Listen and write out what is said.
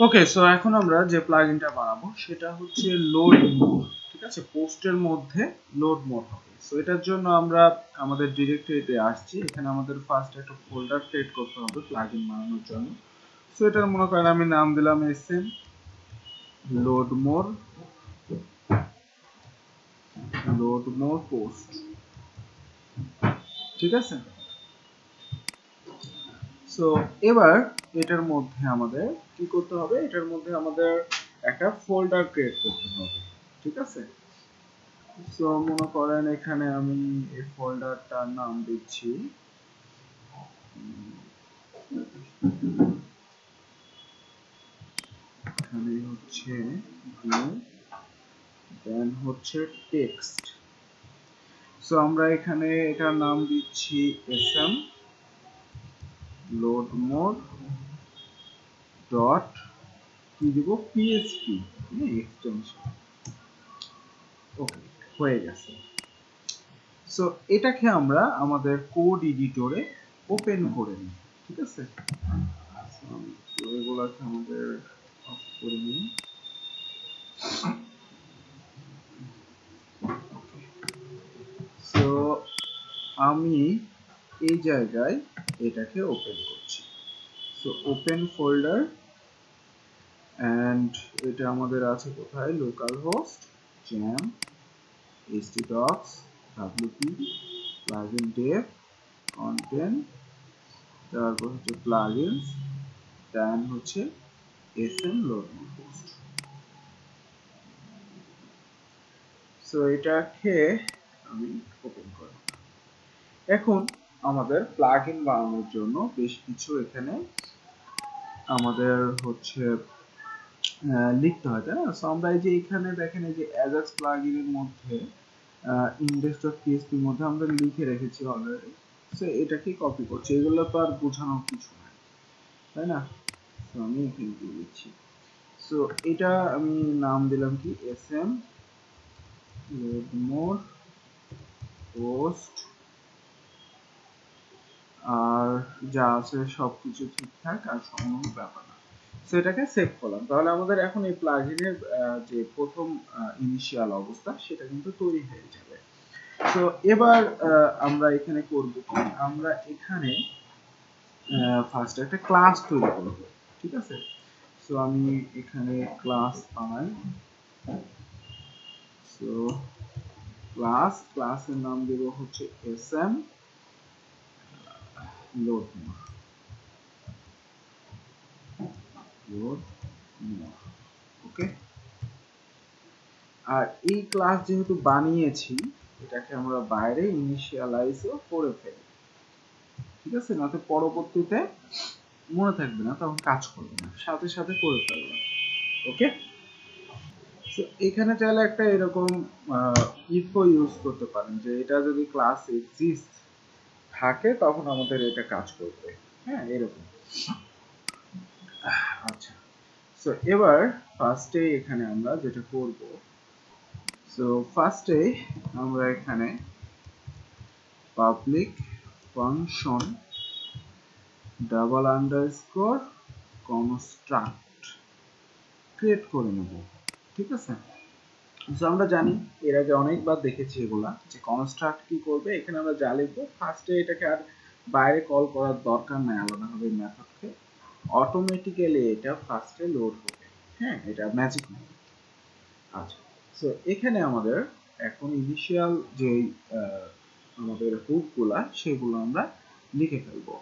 ওকে, so এখন আমরা যে প্লাগইনটা বানাবো সেটা হচ্ছে লোডমোর। ঠিক আছে, পোস্টের মধ্যে লোডমোর হবে। সো এটার জন্য আমরা আমাদের ডিরেক্টরিতে আসছি। এখানে আমাদের ফার্স্ট একটা ফোল্ডার ক্রিয়েট করতে হবে প্লাগইন বানানোর জন্য। সো এটার মনে করেন আমি নাম দিলাম এসএম লোডমোর পোস্ট। ঠিক আছে, সো এবার এটার মধ্যে আমাদের কি করতে হবে, এটার মধ্যে আমাদের একটা ফোল্ডার ক্রিয়েট করতে হবে। ঠিক আছে, সো মনে করেন এখানে আমি এই ফোল্ডারটার নাম দিচ্ছি এখানে হচ্ছে ভিউ, দেন হচ্ছে টেক্সট। সো আমরা এখানে এটার নাম দিচ্ছি এসএম লোডমোর ডট কি দিব পিএসপি এক্সটেনশন। ওকে, হয়ে গেছে। সো এটাকে আমরা আমাদের কোড এডিটরে ওপেন করে নিই। ঠিক আছে, তো এগুলাকে আমাদের অফ করে নিই। সো আমি এই জায়গায় এটাকে ওপেন করছি। সো ওপেন ফোল্ডার, এন্ড এটা আমাদের আছে কোথায়, local host jam htdocs wp plugin dev content, তারপর হচ্ছে plugins, দেন হচ্ছে sm loadmore post। সো এটাকে আমি ওপেন করব। এখন আমাদের প্লাগইন বানানোর জন্য বেশ কিছু এখানে আমাদের হচ্ছে লিখতে হয়, তাই না? সো আমরা এই যে এখানে দেখেন এই যে অ্যাজাক্স প্লাগইনের মধ্যে index.php এর মধ্যে আমরা লিখে রেখেছি অলরেডি। সো এটাকে কপি করছি, এগুলো তো আর বোঝানোর কিছু নাই, তাই না? সো আমি এখানে দিয়ে দিচ্ছি। সো এটা আমি নাম দিলাম কি sm loadmore post, আর যা আছে সবকিছু ঠিকঠাক আর কোনো ব্যাপার না। সো এটাকে সেভ করলাম। তাহলে আমাদের এখন এই প্লাগইনের যে প্রথম ইনিশিয়াল অবস্থা সেটা কিন্তু তৈরি হয়ে যাবে। তো এবার আমরা এখানে করব কি, আমরা এখানে ফার্স্ট একটা ক্লাস তৈরি করব। ঠিক আছে, সো আমি এখানে ক্লাস বানাই। সো ক্লাসের নাম দেব হচ্ছে sm loadmore। ওকে, আর এই ক্লাস যেহেতু বানিয়েছি এটাকে আমরা বাইরে ইনিশিয়ালাইজও করে ফেলি। ঠিক আছে, না তো পরবর্তীতে মনে থাকবে না, তখন কাজ করবে না, সাথে সাথে করে ফেলবে। ওকে, সো এখানে চাইলে একটা এরকম ইফও ইউজ করতে পারেন যে এটা যদি ক্লাস এক্সিস্ট থাকে তখন আমাদের এটা কাজ করবে। হ্যাঁ, এরকম। আচ্ছা, সো এবার ফার্স্টে এখানে আমরা যেটা করব, সো ফার্স্টে আমরা এখানে public function double underscore construct create করে নেব। ঠিক আছে, সো আমরা জানি এর আগে অনেকবার দেখেছি এগুলা যে কনস্ট্রাক্ট কি করবে। এখানে আমরা যা লিখবো ফার্স্টে এটাকে আর বাইরে কল করার দরকার নাই আলাদাভাবে মেথডকে, অটোমেটিক্যালি এটা ফার্স্টে লোড হবে। হ্যাঁ, এটা ম্যাজিক না। আচ্ছা, সো এখানে আমাদের এখন ইনিশিয়াল যে আমাদের হুকগুলা সেগুলো আমরা লিখে ফেলবো।